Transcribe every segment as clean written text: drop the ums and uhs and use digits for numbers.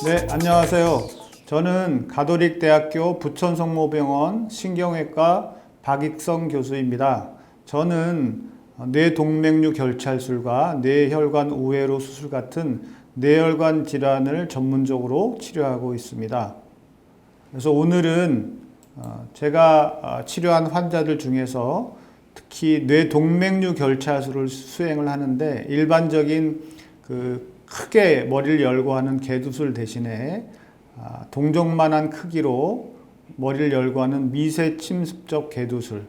네, 안녕하세요. 저는 가톨릭대학교 부천성모병원 신경외과 박익성 교수입니다. 저는 뇌동맥류 결찰술과 뇌혈관 우회로 수술 같은 뇌혈관 질환을 전문적으로 치료하고 있습니다. 그래서 오늘은 제가 치료한 환자들 중에서 특히 뇌동맥류 결찰술을 수행을 하는데 일반적인 크게 머리를 열고 하는 개두술 대신에 동정만한 크기로 머리를 열고 하는 미세 침습적 개두술,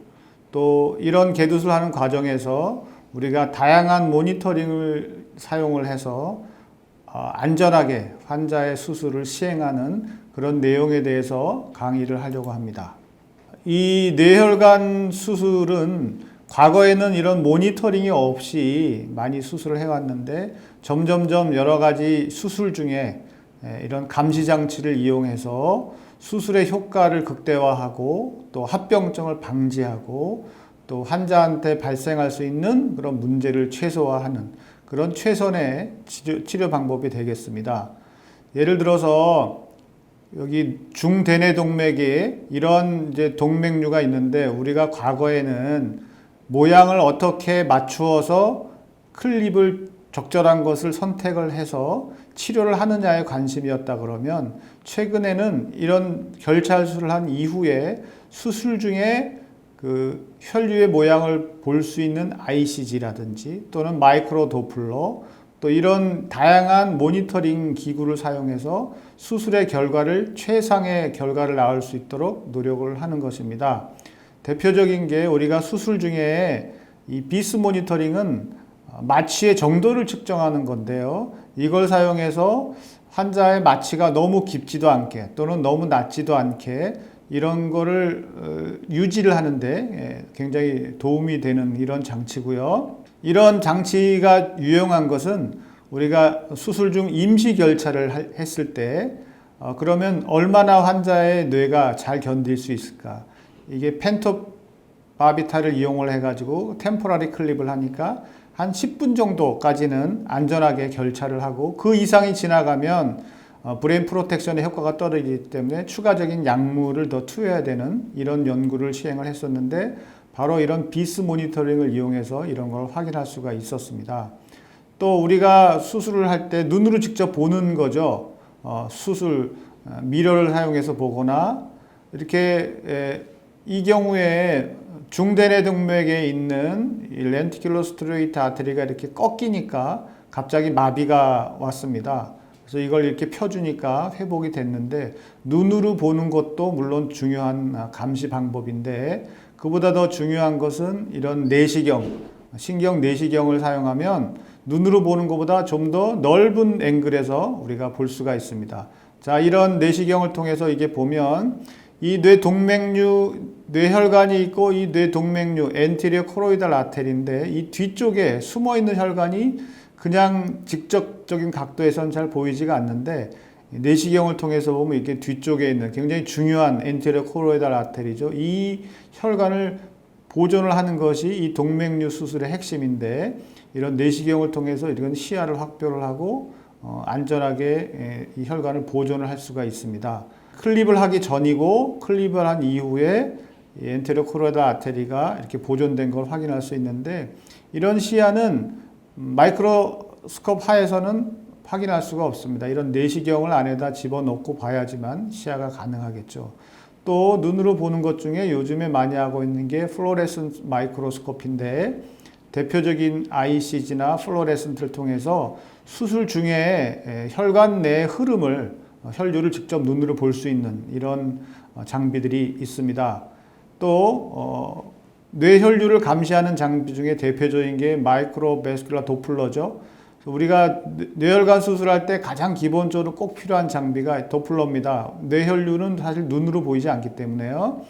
또 이런 개두술 하는 과정에서 우리가 다양한 모니터링을 사용을 해서 안전하게 환자의 수술을 시행하는 그런 내용에 대해서 강의를 하려고 합니다. 이 뇌혈관 수술은 과거에는 이런 모니터링이 없이 많이 수술을 해왔는데 점점점 여러 가지 수술 중에 이런 감시장치를 이용해서 수술의 효과를 극대화하고 또 합병증을 방지하고 또 환자한테 발생할 수 있는 그런 문제를 최소화하는 그런 최선의 치료 방법이 되겠습니다. 예를 들어서 여기 중대뇌동맥에 이런 이제 동맥류가 있는데 우리가 과거에는 모양을 어떻게 맞추어서 클립을 적절한 것을 선택을 해서 치료를 하느냐에 관심이었다 그러면 최근에는 이런 결찰술을 한 이후에 수술 중에 혈류의 모양을 볼 수 있는 ICG라든지 또는 마이크로 도플러 또 이런 다양한 모니터링 기구를 사용해서 수술의 결과를 최상의 결과를 낳을 수 있도록 노력을 하는 것입니다. 대표적인 게 우리가 수술 중에 이 비스 모니터링은 마취의 정도를 측정하는 건데요. 이걸 사용해서 환자의 마취가 너무 깊지도 않게 또는 너무 낮지도 않게 이런 거를 유지를 하는데 굉장히 도움이 되는 이런 장치고요. 이런 장치가 유용한 것은 우리가 수술 중 임시 결찰을 했을 때 그러면 얼마나 환자의 뇌가 잘 견딜 수 있을까? 이게 펜토바비탈을 이용을 해가지고 템포라리 클립을 하니까 한 10분 정도까지는 안전하게 결찰을 하고 그 이상이 지나가면 브레인 프로텍션의 효과가 떨어지기 때문에 추가적인 약물을 더 투여해야 되는 이런 연구를 시행을 했었는데 바로 이런 비스 모니터링을 이용해서 이런 걸 확인할 수가 있었습니다. 또 우리가 수술을 할 때 눈으로 직접 보는 거죠. 수술 미러를 사용해서 보거나 이렇게 이 경우에 중대뇌동맥에 있는 렌티큘러 스트레이트 아테리가 이렇게 꺾이니까 갑자기 마비가 왔습니다. 그래서 이걸 이렇게 펴주니까 회복이 됐는데 눈으로 보는 것도 물론 중요한 감시 방법인데 그보다 더 중요한 것은 이런 내시경, 신경 내시경을 사용하면 눈으로 보는 것보다 좀 더 넓은 앵글에서 우리가 볼 수가 있습니다. 자, 이런 내시경을 통해서 이게 보면 이 뇌동맥류, 뇌혈관이 있고 이 뇌동맥류, 엔티리어 코로이달 아테리인데 이 뒤쪽에 숨어있는 혈관이 그냥 직접적인 각도에서는 잘 보이지가 않는데 내시경을 통해서 보면 이렇게 뒤쪽에 있는 굉장히 중요한 엔티리어 코로이달 아테리죠. 이 혈관을 보존을 하는 것이 이 동맥류 수술의 핵심인데 이런 내시경을 통해서 이런 시야를 확보를 하고 안전하게 이 혈관을 보존을 할 수가 있습니다. 클립을 하기 전이고 클립을 한 이후에 엔테리어 코로이달 아테리가 이렇게 보존된 걸 확인할 수 있는데 이런 시야는 마이크로스코프 하에서는 확인할 수가 없습니다. 이런 내시경을 안에다 집어넣고 봐야지만 시야가 가능하겠죠. 또 눈으로 보는 것 중에 요즘에 많이 하고 있는 게 플로레센스 마이크로스코프인데 대표적인 ICG나 플로레센트를 통해서 수술 중에 혈관 내의 흐름을 혈류를 직접 눈으로 볼 수 있는 이런 장비들이 있습니다. 또 뇌혈류를 감시하는 장비 중에 대표적인 게 마이크로베스큘라 도플러죠. 우리가 뇌혈관 수술할 때 가장 기본적으로 꼭 필요한 장비가 도플러입니다. 뇌혈류는 사실 눈으로 보이지 않기 때문에요.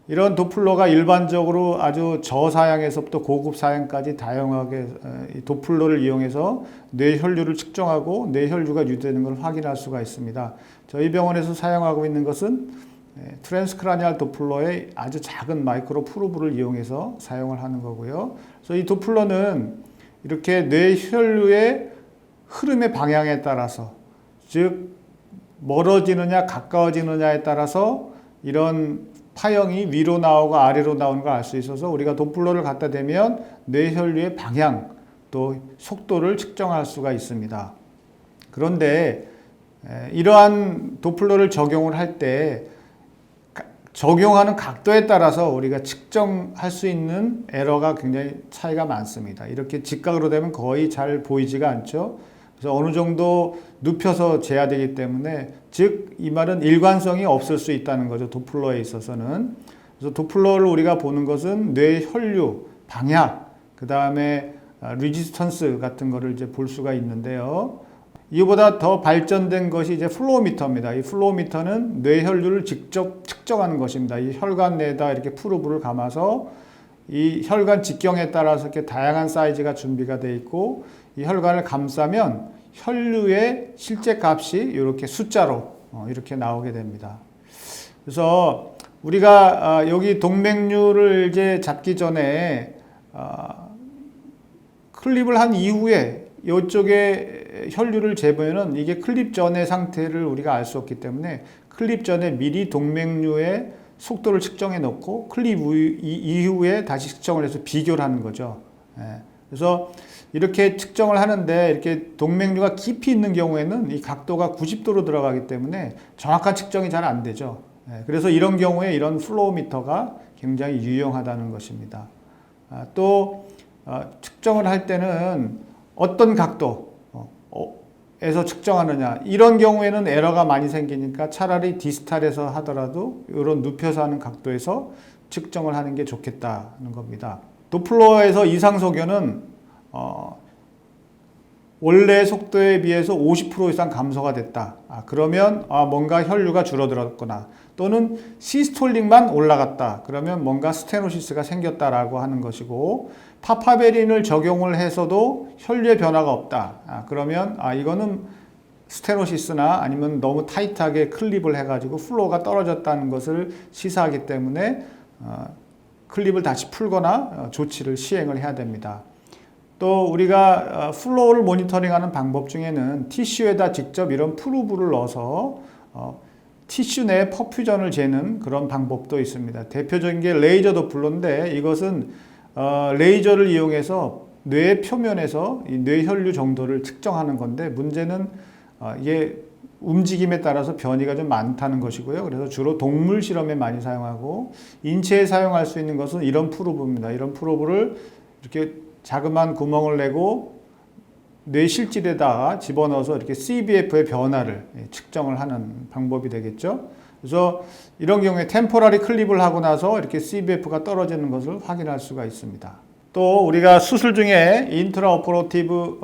이런 도플러가 일반적으로 아주 저사양에서부터 고급 사양까지 다양하게 도플러를 이용해서 뇌혈류를 측정하고 뇌혈류가 유지되는 걸 확인할 수가 있습니다. 저희 병원에서 사용하고 있는 것은 트랜스크라니얼 도플러의 아주 작은 마이크로 프로브를 이용해서 사용을 하는 거고요. 그래서 이 도플러는 이렇게 뇌혈류의 흐름의 방향에 따라서 즉 멀어지느냐 가까워지느냐에 따라서 이런 파형이 위로 나오고 아래로 나오는 걸 알 수 있어서 우리가 도플러를 갖다 대면 뇌혈류의 방향 또 속도를 측정할 수가 있습니다. 그런데 이러한 도플러를 적용을 할 때 적용하는 각도에 따라서 우리가 측정할 수 있는 에러가 굉장히 차이가 많습니다. 이렇게 직각으로 되면 거의 잘 보이지가 않죠. 그래서 어느 정도 눕혀서 재야 되기 때문에 즉 이 말은 일관성이 없을 수 있다는 거죠. 도플러에 있어서는. 그래서 도플러를 우리가 보는 것은 뇌 혈류, 방향, 그 다음에 리지스턴스 같은 거를 이제 볼 수가 있는데요. 이보다 더 발전된 것이 이제 플로우미터입니다. 이 플로우미터는 뇌 혈류를 직접 측정하는 것입니다. 이 혈관 내에다 이렇게 프로브를 감아서 이 혈관 직경에 따라서 이렇게 다양한 사이즈가 준비가 되어 있고 이 혈관을 감싸면 혈류의 실제 값이 이렇게 숫자로 이렇게 나오게 됩니다. 그래서 우리가 여기 동맥류를 이제 잡기 전에 클립을 한 이후에 이쪽에 혈류를 재보면은 이게 클립 전의 상태를 우리가 알 수 없기 때문에 클립 전에 미리 동맥류의 속도를 측정해 놓고 클립 이후에 다시 측정을 해서 비교를 하는 거죠. 그래서 이렇게 측정을 하는데 이렇게 동맥류가 깊이 있는 경우에는 이 각도가 90도로 들어가기 때문에 정확한 측정이 잘 안 되죠. 그래서 이런 경우에 이런 플로우미터가 굉장히 유용하다는 것입니다. 또 측정을 할 때는 어떤 각도에서 측정하느냐 이런 경우에는 에러가 많이 생기니까 차라리 디스탈에서 하더라도 이런 눕혀서 하는 각도에서 측정을 하는 게 좋겠다는 겁니다. 도플러에서 이상소견은 원래 속도에 비해서 50% 이상 감소가 됐다. 그러면 뭔가 혈류가 줄어들었거나 또는 시스톨릭만 올라갔다. 그러면 뭔가 스테노시스가 생겼다라고 하는 것이고 파파베린을 적용을 해서도 혈류의 변화가 없다. 그러면 이거는 스테노시스나 아니면 너무 타이트하게 클립을 해가지고 플로우가 떨어졌다는 것을 시사하기 때문에 클립을 다시 풀거나 조치를 시행을 해야 됩니다. 또 우리가 플로우를 모니터링하는 방법 중에는 티슈에다 직접 이런 프로브를 넣어서 티슈 내 퍼퓨전을 재는 그런 방법도 있습니다. 대표적인 게 레이저 도플러인데 이것은 레이저를 이용해서 뇌 표면에서 이 뇌혈류 정도를 측정하는 건데 문제는 이게 움직임에 따라서 변이가 좀 많다는 것이고요. 그래서 주로 동물 실험에 많이 사용하고 인체에 사용할 수 있는 것은 이런 프로브입니다. 이런 프로브를 이렇게 자그마한 구멍을 내고 뇌 실질에다가 집어넣어서 이렇게 CBF의 변화를 측정을 하는 방법이 되겠죠. 그래서 이런 경우에 템포러리 클립을 하고 나서 이렇게 CBF가 떨어지는 것을 확인할 수가 있습니다. 또 우리가 수술 중에 인트라오퍼러티브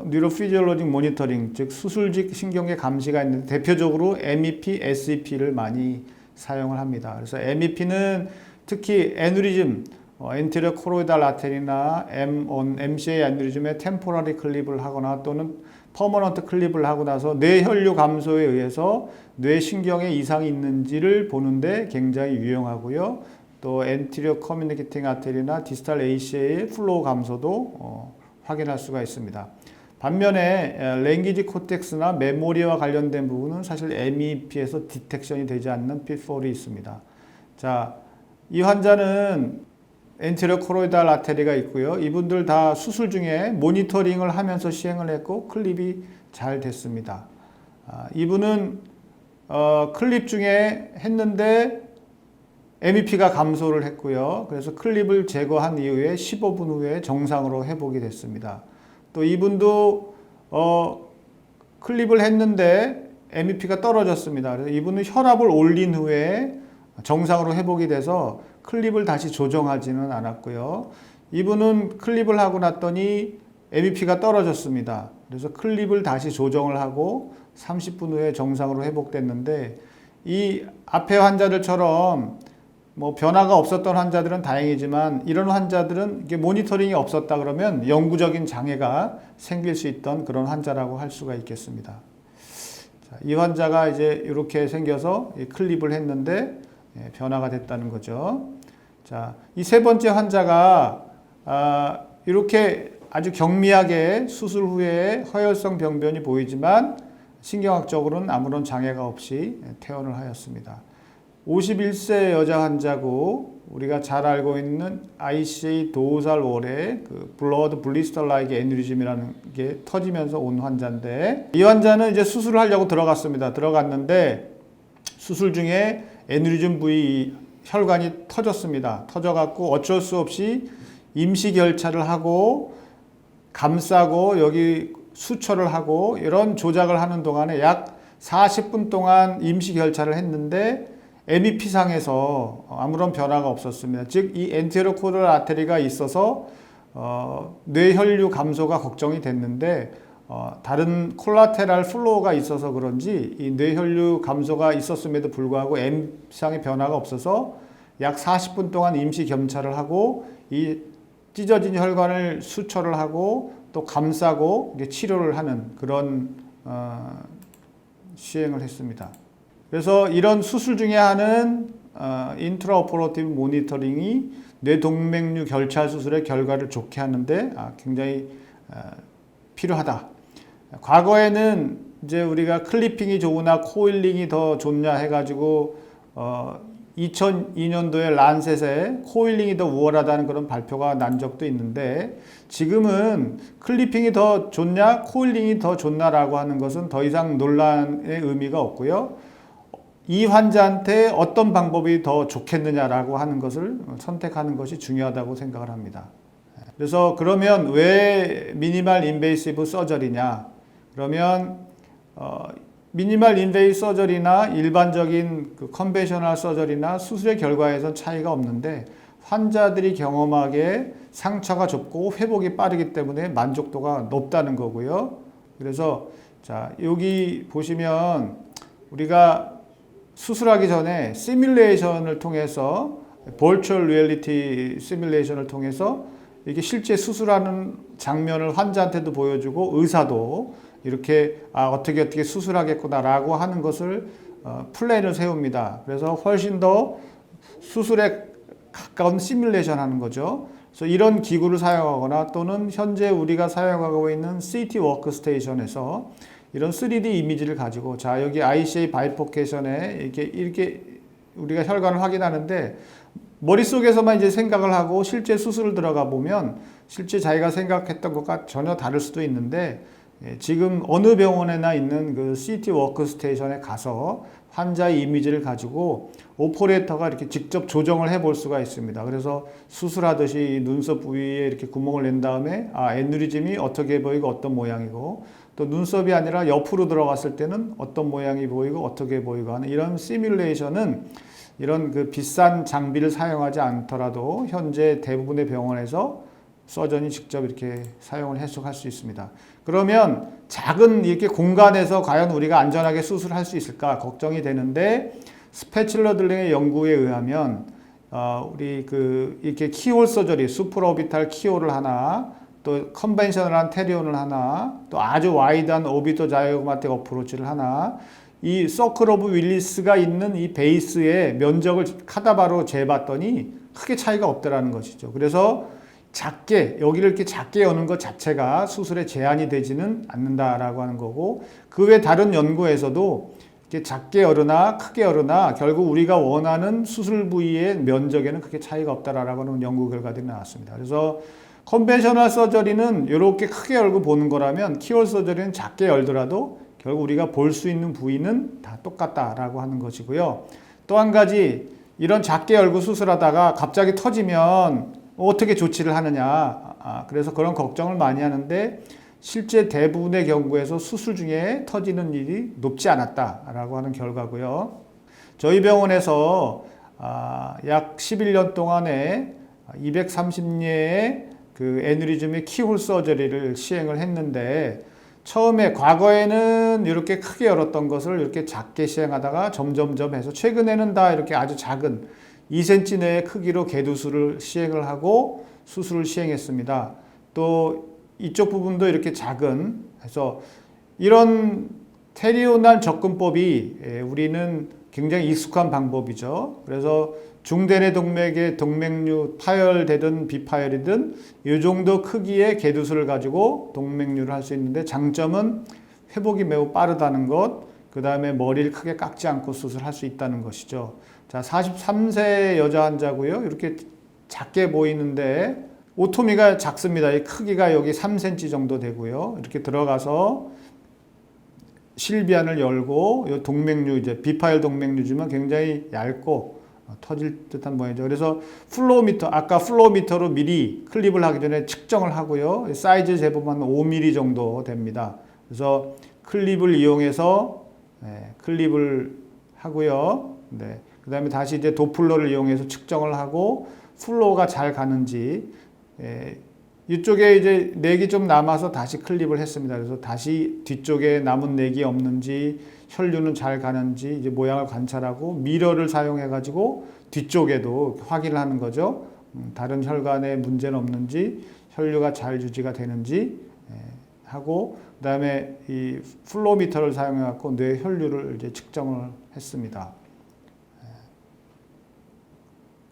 뉴로피지올로직 모니터링, 즉 수술직 신경계 감시가 있는데 대표적으로 MEP, SEP를 많이 사용을 합니다. 그래서 MEP는 특히 애누리즘, 엔테리어 코로이달 아테리나 MCA 애누리즘에 템포러리 클립을 하거나 또는 퍼머넌트 클립을 하고 나서 뇌혈류 감소에 의해서 뇌신경에 이상이 있는지를 보는데 굉장히 유용하고요. 또 엔티리어 커뮤니케이팅 아테리나 디스탈 ACA의 플로우 감소도 확인할 수가 있습니다. 반면에 랭귀지 코텍스나 메모리와 관련된 부분은 사실 MEP에서 디텍션이 되지 않는 pitfall이 있습니다. 자, 이 환자는 엔테리어 코로이달 아테리가 있고요. 이분들 다 수술 중에 모니터링을 하면서 시행을 했고 클립이 잘 됐습니다. 이분은 클립 중에 했는데 MEP가 감소를 했고요. 그래서 클립을 제거한 이후에 15분 후에 정상으로 회복이 됐습니다. 또 이분도 클립을 했는데 MEP가 떨어졌습니다. 그래서 이분은 혈압을 올린 후에 정상으로 회복이 돼서 클립을 다시 조정하지는 않았고요. 이분은 클립을 하고 났더니 MEP가 떨어졌습니다. 그래서 클립을 다시 조정을 하고 30분 후에 정상으로 회복됐는데 이 앞에 환자들처럼 뭐 변화가 없었던 환자들은 다행이지만 이런 환자들은 이게 모니터링이 없었다 그러면 영구적인 장애가 생길 수 있던 그런 환자라고 할 수가 있겠습니다. 자, 이 환자가 이제 이렇게 생겨서 클립을 했는데 변화가 됐다는 거죠. 자, 이 세 번째 환자가 이렇게 아주 경미하게 수술 후에 허혈성 병변이 보이지만 신경학적으로는 아무런 장애가 없이 퇴원을 하였습니다. 51세 여자 환자고 우리가 잘 알고 있는 ICA 도살월에 그 블러드 블리스터 라이크 애뉴리즘이라는 게 터지면서 온 환자인데, 이 환자는 이제 수술을 하려고 들어갔는데 수술 중에 애뉴리즘 부위 혈관이 터졌습니다. 터져갖고 어쩔 수 없이 임시 결찰을 하고 감싸고 여기 수처를 하고 이런 조작을 하는 동안에 약 40분 동안 임시 결찰을 했는데 MEP상에서 아무런 변화가 없었습니다. 즉 이 엔테로 코럴 아테리가 있어서 뇌혈류 감소가 걱정이 됐는데 다른 콜라테랄 플로우가 있어서 그런지 이 뇌혈류 감소가 있었음에도 불구하고 M상의 변화가 없어서 약 40분 동안 임시 검찰을 하고 이 찢어진 혈관을 수처를 하고 또 감싸고 치료를 하는 그런 시행을 했습니다. 그래서 이런 수술 중에 하는 인트라오퍼러티브 모니터링이 뇌동맥류 결찰 수술의 결과를 좋게 하는데 굉장히 필요하다. 과거에는 이제 우리가 클리핑이 좋으나 코일링이 더 좋냐 해가지고 2002년도에 란셋에 코일링이 더 우월하다는 그런 발표가 난 적도 있는데, 지금은 클리핑이 더 좋냐 코일링이 더 좋냐라고 하는 것은 더 이상 논란의 의미가 없고요. 이 환자한테 어떤 방법이 더 좋겠느냐라고 하는 것을 선택하는 것이 중요하다고 생각을 합니다. 그래서 그러면 왜 미니멀 인베이시브 서저리냐? 그러면 미니멀 인베이시브 서저리나 일반적인 그 컨벤셔널 서저리나 수술의 결과에선 차이가 없는데 환자들이 경험하기에 상처가 좁고 회복이 빠르기 때문에 만족도가 높다는 거고요. 그래서 자, 여기 보시면 우리가 수술하기 전에 시뮬레이션을 통해서 버추얼 리얼리티 시뮬레이션을 통해서 이게 실제 수술하는 장면을 환자한테도 보여주고 의사도 이렇게 어떻게 수술하겠구나라고 하는 것을 플랜을 세웁니다. 그래서 훨씬 더 수술에 가까운 시뮬레이션 하는 거죠. 그래서 이런 기구를 사용하거나 또는 현재 우리가 사용하고 있는 CT 워크스테이션에서 이런 3D 이미지를 가지고 자 여기 ICA 바이포케이션에 이렇게 우리가 혈관을 확인하는데 머릿속에서만 이제 생각을 하고 실제 수술을 들어가 보면 실제 자기가 생각했던 것과 전혀 다를 수도 있는데, 지금 어느 병원에나 있는 그 CT 워크스테이션에 가서 환자의 이미지를 가지고 오퍼레이터가 이렇게 직접 조정을 해볼 수가 있습니다. 그래서 수술하듯이 눈썹 부위에 이렇게 구멍을 낸 다음에 애뉴리즘이 어떻게 보이고 어떤 모양이고, 또 눈썹이 아니라 옆으로 들어갔을 때는 어떤 모양이 보이고 어떻게 보이고 하는 이런 시뮬레이션은 이런 그 비싼 장비를 사용하지 않더라도 현재 대부분의 병원에서 서전이 직접 이렇게 사용을 해석할 수 있습니다. 그러면 작은 이렇게 공간에서 과연 우리가 안전하게 수술할 수 있을까 걱정이 되는데, 스패츌러들의 연구에 의하면 우리 그 이렇게 키홀 서저리, 수프라오비탈 키홀을 하나, 또 컨벤셔널한 테리온을 하나, 또 아주 와이드한 오비토 자이고마틱 어프로치를 하나, 이 서클 오브 윌리스가 있는 이 베이스의 면적을 카다바로 재봤더니 크게 차이가 없더라는 것이죠. 그래서 작게 여기를 이렇게 작게 여는 것 자체가 수술에 제한이 되지는 않는다라고 하는 거고, 그 외 다른 연구에서도 이렇게 작게 열으나 크게 열으나 결국 우리가 원하는 수술 부위의 면적에는 크게 차이가 없다라고 하는 연구 결과들이 나왔습니다. 그래서 컨벤셔널 서저리는 이렇게 크게 열고 보는 거라면 키홀 서저리는 작게 열더라도 결국 우리가 볼 수 있는 부위는 다 똑같다라고 하는 것이고요. 또 한 가지, 이런 작게 열고 수술하다가 갑자기 터지면 어떻게 조치를 하느냐. 그래서 그런 걱정을 많이 하는데 실제 대부분의 경우에서 수술 중에 터지는 일이 높지 않았다라고 하는 결과고요. 저희 병원에서 약 11년 동안에 230예의 그 애뉴리즘의 키홀 서저리를 시행을 했는데, 처음에 과거에는 이렇게 크게 열었던 것을 이렇게 작게 시행하다가 점점점 해서 최근에는 다 이렇게 아주 작은 2cm 내의 크기로 개두술을 시행을 하고 수술을 시행했습니다. 또 이쪽 부분도 이렇게 작은 해서 이런 테리오난 접근법이 우리는 굉장히 익숙한 방법이죠. 그래서 중대뇌 동맥의 동맥류 파열되든 비파열이든 이 정도 크기의 개두술을 가지고 동맥류를 할 수 있는데, 장점은 회복이 매우 빠르다는 것, 그 다음에 머리를 크게 깎지 않고 수술할 수 있다는 것이죠. 자, 43세 여자 환자고요. 이렇게 작게 보이는데 오토미가 작습니다. 이 크기가 여기 3cm 정도 되고요. 이렇게 들어가서 실비안을 열고 이 동맥류 이제 비파일 동맥류지만 굉장히 얇고 터질 듯한 모양이죠. 그래서 플로우미터, 아까 플로우미터로 미리 클립을 하기 전에 측정을 하고요. 사이즈 제법은 5mm 정도 됩니다. 그래서 클립을 이용해서 클립을 하고요. 네. 그 다음에 다시 이제 도플러를 이용해서 측정을 하고 플로우가 잘 가는지, 이쪽에 이제 넥이 좀 남아서 다시 클립을 했습니다. 그래서 다시 뒤쪽에 남은 넥이 없는지, 혈류는 잘 가는지 이제 모양을 관찰하고 미러를 사용해 가지고 뒤쪽에도 확인을 하는 거죠. 다른 혈관에 문제는 없는지, 혈류가 잘 유지가 되는지 하고, 그다음에 이 플로미터를 사용해 갖고 뇌 혈류를 이제 측정을 했습니다.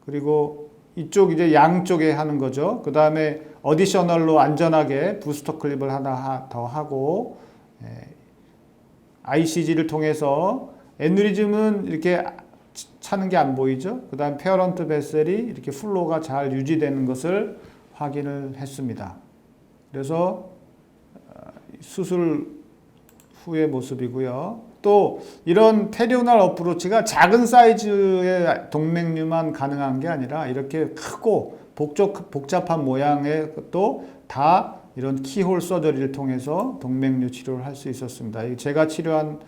그리고 이쪽 이제 양쪽에 하는 거죠. 그다음에 어디셔널로 안전하게 부스터 클립을 하나 더 하고, ICG를 통해서 애누리즘은 이렇게 차는 게 안 보이죠. 그 다음 페어런트 베셀이 이렇게 플로우가 잘 유지되는 것을 확인을 했습니다. 그래서 수술 후의 모습이고요. 또 이런 테리오날 어프로치가 작은 사이즈의 동맥류만 가능한 게 아니라 이렇게 크고 복잡한 모양의 것도 다 이런 키홀 서저리를 통해서 동맥류 치료를 할 수 있었습니다. 제가 치료한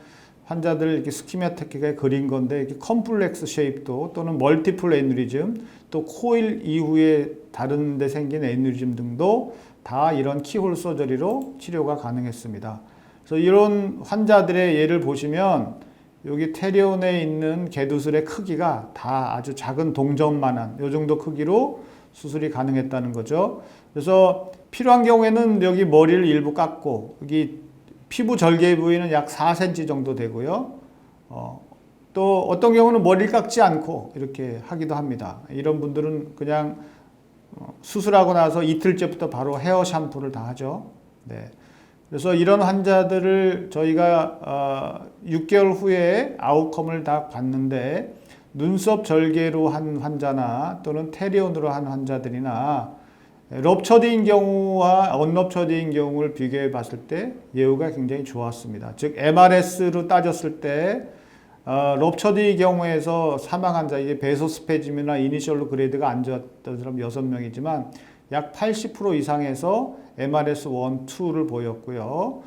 환자들 이렇게 스키마틱하게 그린 건데, 이렇게 컴플렉스 쉐입도 또는 멀티플 애누리즘, 또 코일 이후에 다른 데 생긴 애누리즘 등도 다 이런 키홀 서저리로 치료가 가능했습니다. 그래서 이런 환자들의 예를 보시면 여기 테리온에 있는 개두슬의 크기가 다 아주 작은 동전만한 이 정도 크기로 수술이 가능했다는 거죠. 그래서 필요한 경우에는 여기 머리를 일부 깎고, 여기 피부 절개 부위는 약 4cm 정도 되고요. 또 어떤 경우는 머리를 깎지 않고 이렇게 하기도 합니다. 이런 분들은 그냥 수술하고 나서 이틀째부터 바로 헤어 샴푸를 다 하죠. 네. 그래서 이런 환자들을 저희가 6개월 후에 아웃컴을 다 봤는데, 눈썹 절개로 한 환자나 또는 테리온으로 한 환자들이나 럽처드인 경우와 언럽처드인 경우를 비교해 봤을 때 예후가 굉장히 좋았습니다. 즉 MRS로 따졌을 때 럽처드의 경우에서 사망 환자, 이게 베소스페즘이나 이니셜로 그레이드가 안 좋았던 사람 6명이지만 약 80% 이상에서 MRS 1, 2를 보였고요.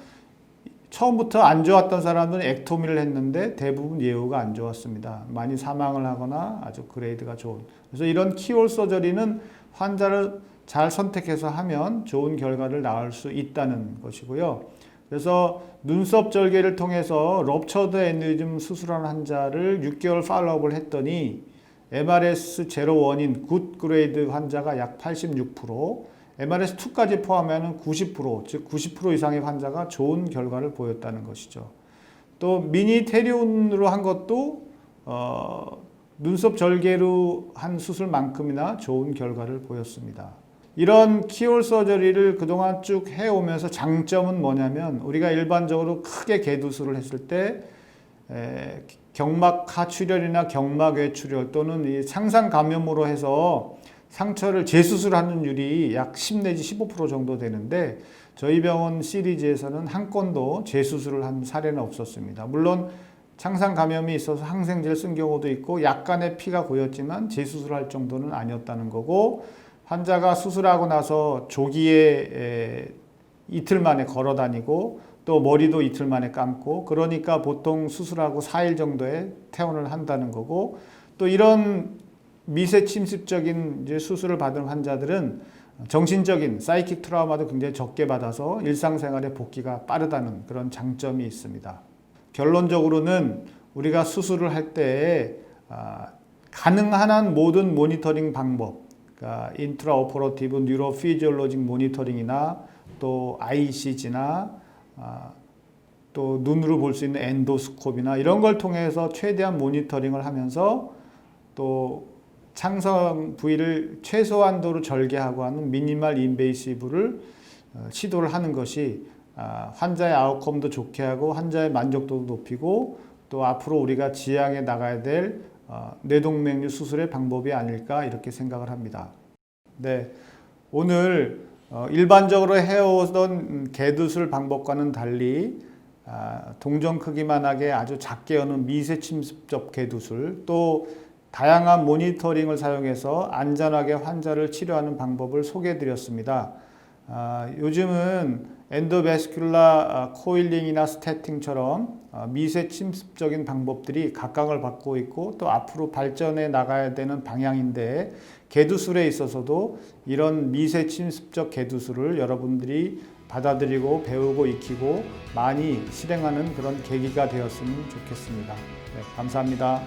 처음부터 안 좋았던 사람들은 액토미를 했는데 대부분 예후가 안 좋았습니다. 많이 사망을 하거나 아주 그레이드가 좋은. 그래서 이런 키홀 서저리는 환자를 잘 선택해서 하면 좋은 결과를 낳을 수 있다는 것이고요. 그래서 눈썹 절개를 통해서 럽처드 애누리즘 수술한 환자를 6개월 팔로우업을 했더니 MRS 01인 굿 그레이드 환자가 약 86%, MRS 2까지 포함하면 90%, 즉 90% 이상의 환자가 좋은 결과를 보였다는 것이죠. 또 미니 테리온으로 한 것도 눈썹 절개로 한 수술만큼이나 좋은 결과를 보였습니다. 이런 키홀 서저리를 그동안 쭉 해오면서 장점은 뭐냐면, 우리가 일반적으로 크게 개두술을 했을 때 경막 하출혈이나 경막 외출혈 또는 이 상상 감염으로 해서 상처를 재수술하는 율이 약 10 내지 15% 정도 되는데, 저희 병원 시리즈에서는 한 건도 재수술을 한 사례는 없었습니다. 물론 창상 감염이 있어서 항생제를 쓴 경우도 있고 약간의 피가 고였지만 재수술할 정도는 아니었다는 거고, 환자가 수술하고 나서 조기에 이틀 만에 걸어 다니고 또 머리도 이틀 만에 감고, 그러니까 보통 수술하고 4일 정도에 퇴원을 한다는 거고, 또 이런 미세 침습적인 이제 수술을 받은 환자들은 정신적인 사이킥 트라우마도 굉장히 적게 받아서 일상생활에 복귀가 빠르다는 그런 장점이 있습니다. 결론적으로는 우리가 수술을 할 때 가능한 한 모든 모니터링 방법, 그러니까 인트라오퍼러티브 뉴로피지올로직 모니터링이나 또 ICG나 또 눈으로 볼 수 있는 엔도스코피나 이런 걸 통해서 최대한 모니터링을 하면서 또 창성 부위를 최소한도로 절개하고 하는 미니멀 인베이시브를 시도를 하는 것이 환자의 아웃컴도 좋게 하고 환자의 만족도도 높이고 또 앞으로 우리가 지향해 나가야 될 뇌동맥류 수술의 방법이 아닐까 이렇게 생각을 합니다. 네, 오늘 일반적으로 해오던 개두술 방법과는 달리 동전 크기만하게 아주 작게 여는 미세 침습적 개두술, 또 다양한 모니터링을 사용해서 안전하게 환자를 치료하는 방법을 소개해 드렸습니다. 요즘은 엔도베스큘라 코일링이나 스태팅처럼 미세 침습적인 방법들이 각광을 받고 있고 또 앞으로 발전해 나가야 되는 방향인데, 개두술에 있어서도 이런 미세 침습적 개두술을 여러분들이 받아들이고 배우고 익히고 많이 실행하는 그런 계기가 되었으면 좋겠습니다. 네, 감사합니다.